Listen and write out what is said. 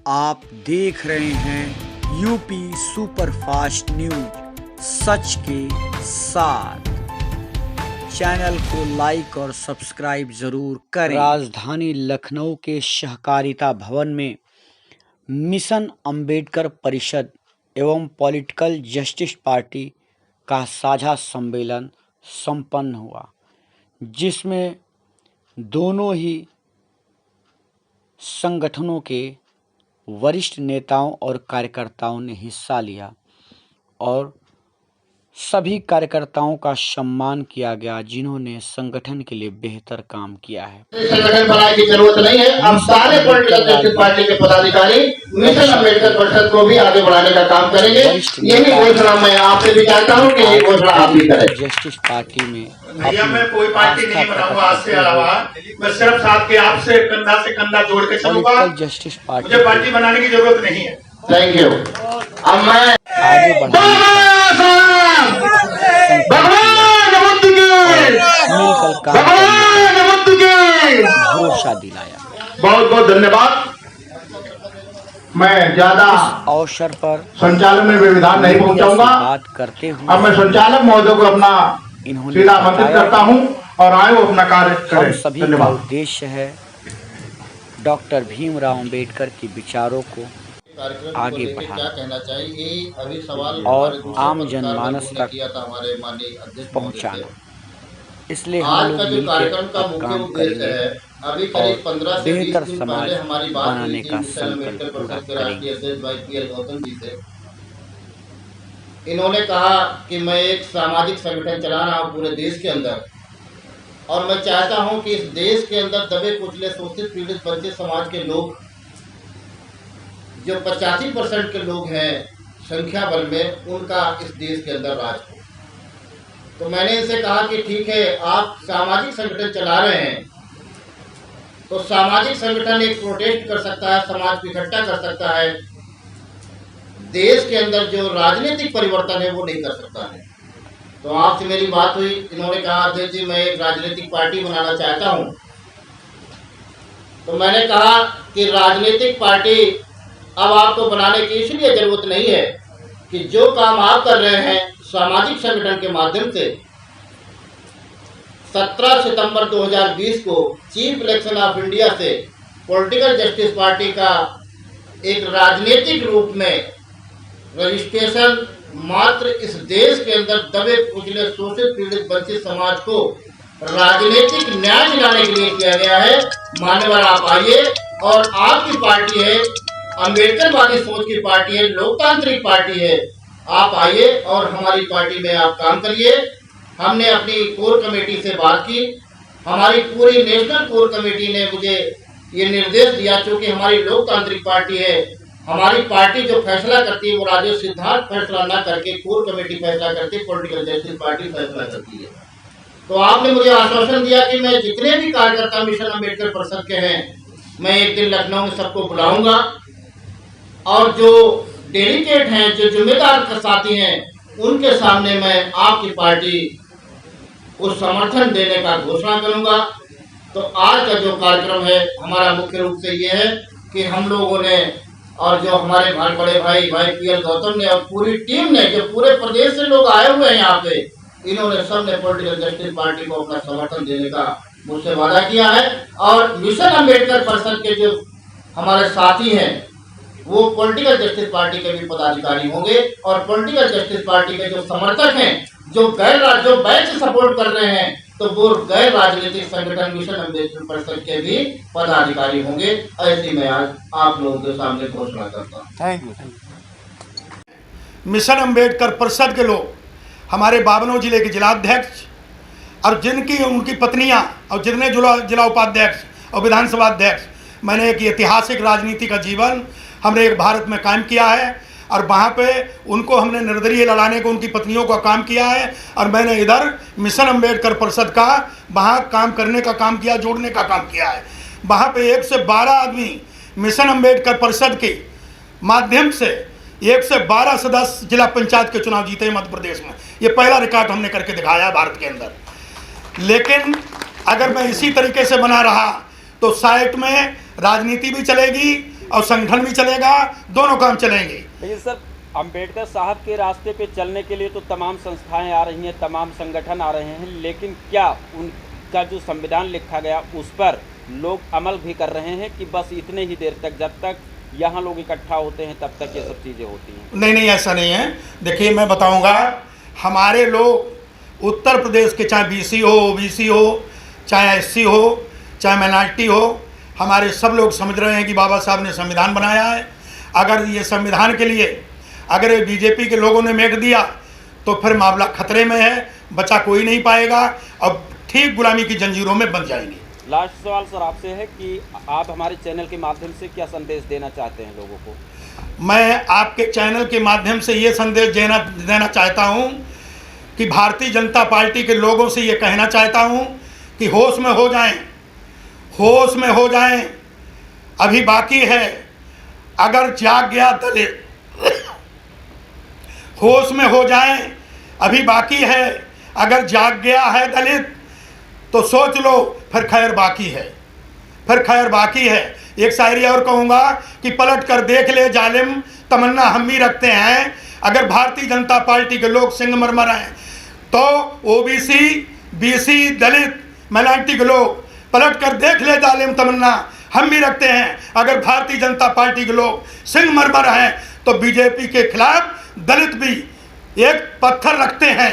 आप देख रहे हैं यूपी सुपरफास्ट न्यूज सच के साथ। चैनल को लाइक और सब्सक्राइब जरूर करें। राजधानी लखनऊ के सहकारिता भवन में मिशन अंबेडकर परिषद एवं पॉलिटिकल जस्टिस पार्टी का साझा सम्मेलन संपन्न हुआ, जिसमें दोनों ही संगठनों के वरिष्ठ नेताओं और कार्यकर्ताओं ने हिस्सा लिया और सभी कार्यकर्ताओं का सम्मान किया गया, जिन्होंने संगठन के लिए बेहतर काम किया है। संगठन बनाने की जरूरत नहीं है। हम सारे पॉलिटिकल जस्टिस पार्टी के पदाधिकारी मिशन अंबेडकर परिषद को भी आगे बढ़ाने का काम करेंगे। यही घोषणा मैं आपसे भी चाहता हूँ कि ये घोषणा आप भी करें। जस्टिस पार्टी में भैया मैं कोई पार्टी नहीं बनाऊंगा आज से अलावा, मैं सिर्फ साथ के आपसे कंधा जोड़ के चलूंगा। जस्टिस पार्टी मुझे पार्टी बनाने की जरूरत नहीं है। Thank you. अब मैं आगे बढ़ाने भरोसा दिलाया। बहुत बहुत धन्यवाद। मैं ज्यादा अवसर पर संचालन में विधान नहीं पहुंचाऊंगा। बात करते हुए अब मैं संचालक महोदय को अपना सीधा आमंत्रित करता हूं और आए वो अपना कार्य करें। सभी का उद्देश्य है डॉक्टर भीमराव अंबेडकर के विचारों को आगे बढ़ाना और आम जनमानस तक पहुंचाना। इसलिए हम लोग मिलकर काम करेंगे और बेहतर समाज बनाने का संकल्प पूरा करेंगे। इन्होंने कहा कि मैं एक सामाजिक संगठन चला रहा हूँ पूरे देश के अंदर, और मैं चाहता हूँ कि इस देश के अंदर दबे कुचले शोषित पीड़ित वंचित समाज के लोग जो 85% के लोग हैं संख्या बल में, उनका इस देश के अंदर राज हो। तो मैंने इनसे कहा कि ठीक है, आप सामाजिक संगठन चला रहे हैं तो सामाजिक संगठन एक प्रोटेस्ट कर सकता है, समाज को इकट्ठा कर सकता है। देश के अंदर जो राजनीतिक परिवर्तन है वो नहीं कर सकता है। तो आपसे मेरी बात हुई, इन्होंने कहा अध्यक्ष जी मैं एक राजनीतिक पार्टी बनाना चाहता हूं। तो मैंने कहा कि राजनीतिक पार्टी अब आपको बनाने की इसलिए जरूरत नहीं है कि जो काम आप कर रहे हैं सामाजिक संगठन के माध्यम से 17 सितंबर 2020 को चीफ इलेक्शन ऑफ इंडिया से पॉलिटिकल जस्टिस पार्टी का एक राजनीतिक रूप में रजिस्ट्रेशन मात्र इस देश के अंदर दबे कुचले शोषित पीड़ित वंचित समाज को राजनीतिक न्याय दिलाने के लिए किया गया है। मान्यवर आप आइए, और आपकी पार्टी है अंबेडकरवादी सोच की पार्टी है, लोकतांत्रिक पार्टी है। आप आइए और हमारी पार्टी में आप काम करिए। हमने अपनी कोर कमेटी से बात की, हमारी पूरी नेशनल कोर कमेटी ने मुझे ये निर्देश दिया, क्योंकि हमारी लोकतांत्रिक पार्टी है, हमारी पार्टी जो फैसला करती है वो राजीव सिद्धार्थ फैसला ना करके कोर कमेटी फैसला करती है, पॉलिटिकल जस्टिस पार्टी फैसला करती है। तो आपने मुझे आश्वासन दिया कि मैं जितने भी कार्यकर्ता मिशन अंबेडकर परिषद के हैं, मैं एक दिन लखनऊ में सबको बुलाऊंगा और जो डेलीगेट हैं, जो जिम्मेदार साथी हैं, उनके सामने मैं आपकी पार्टी को समर्थन देने का घोषणा करूंगा। तो आज का जो कार्यक्रम है हमारा मुख्य रूप से ये है कि हम लोगों ने और जो हमारे बड़े भाई PL गौतम ने और पूरी टीम ने, जो पूरे प्रदेश से लोग आए हुए हैं यहाँ पे, इन्होंने सबने पॉलिटिकल जस्टिस पार्टी को अपना समर्थन देने का मुझसे वादा किया है। और मिशन अंबेडकर परिषद के जो हमारे साथी हैं वो पॉलिटिकल जस्टिस पार्टी के भी पदाधिकारी होंगे, और पॉलिटिकल जस्टिस पार्टी के जो समर्थक हैं, जो बैच सपोर्ट कर रहे हैं, तो वो गैर राजनीतिक संगठन मिशन अंबेडकर परिषद के भी पदाधिकारी होंगे। ऐसी मैं आज आप लोगों के सामने घोषणा करता हूँ। Thank you. मिशन अंबेडकर परिषद के लोग, हमारे बाबनौ जिले के जिलाध्यक्ष और जिनकी उनकी पत्नियां और जितने जिला उपाध्यक्ष और विधानसभा अध्यक्ष, मैंने एक ऐतिहासिक राजनीति का जीवन हमने एक भारत में कायम किया है, और वहाँ पे उनको हमने निर्दलीय लड़ाने को उनकी पत्नियों का काम किया है, और मैंने इधर मिशन अंबेडकर परिषद का वहाँ काम करने का काम किया, जोड़ने का काम किया है। वहाँ पे 1 से 12 आदमी मिशन अंबेडकर परिषद के माध्यम से 1 से 12 सदस्य जिला पंचायत के चुनाव जीते मध्य प्रदेश में। ये पहला रिकॉर्ड हमने करके दिखाया है भारत के अंदर। लेकिन अगर मैं इसी तरीके से बना रहा तो साइट में राजनीति भी चलेगी और संगठन भी चलेगा, दोनों काम चलेंगे। लेकिन सर, अंबेडकर साहब के रास्ते पे चलने के लिए तो तमाम संस्थाएं आ रही हैं, तमाम संगठन आ रहे हैं, लेकिन क्या उनका जो संविधान लिखा गया उस पर लोग अमल भी कर रहे हैं कि बस इतने ही देर तक, जब तक यहाँ लोग इकट्ठा होते हैं तब तक ये सब चीज़ें होती हैं? नहीं नहीं, ऐसा नहीं है। देखिए, मैं बताऊंगा, हमारे लोग उत्तर प्रदेश के, चाहे BC हो, OBC हो, चाहे SC हो, चाहे माइनॉरिटी हो, हमारे सब लोग समझ रहे हैं कि बाबा साहब ने संविधान बनाया है। अगर ये संविधान के लिए अगर BJP के लोगों ने मेट दिया तो फिर मामला खतरे में है, बचा कोई नहीं पाएगा और ठीक गुलामी की जंजीरों में बंध जाएंगे। लास्ट सवाल सर आपसे है कि आप हमारे चैनल के माध्यम से क्या संदेश देना चाहते हैं लोगों को? मैं आपके चैनल के माध्यम से ये संदेश देना चाहता हूँ कि भारतीय जनता पार्टी के लोगों से ये कहना चाहता हूँ कि होश में हो जाएं, होश में हो जाएं, अभी बाकी है। अगर जाग गया दलित, होश में हो जाएं, अभी बाकी है। अगर जाग गया है दलित तो सोच लो, फिर खैर बाकी है, फिर खैर बाकी है। एक शायरी और कहूँगा कि पलट कर देख ले जालिम, तमन्ना हम भी रखते हैं। अगर भारतीय जनता पार्टी के लोग सिंगमरमर हैं तो OBC, BC, दलित, माइनॉरिटी के लोग पलट कर देख ले जालिम, तमन्ना हम भी रखते हैं। अगर भारतीय जनता पार्टी के लोग सिंगमरमर हैं तो BJP के खिलाफ दलित भी एक पत्थर रखते हैं।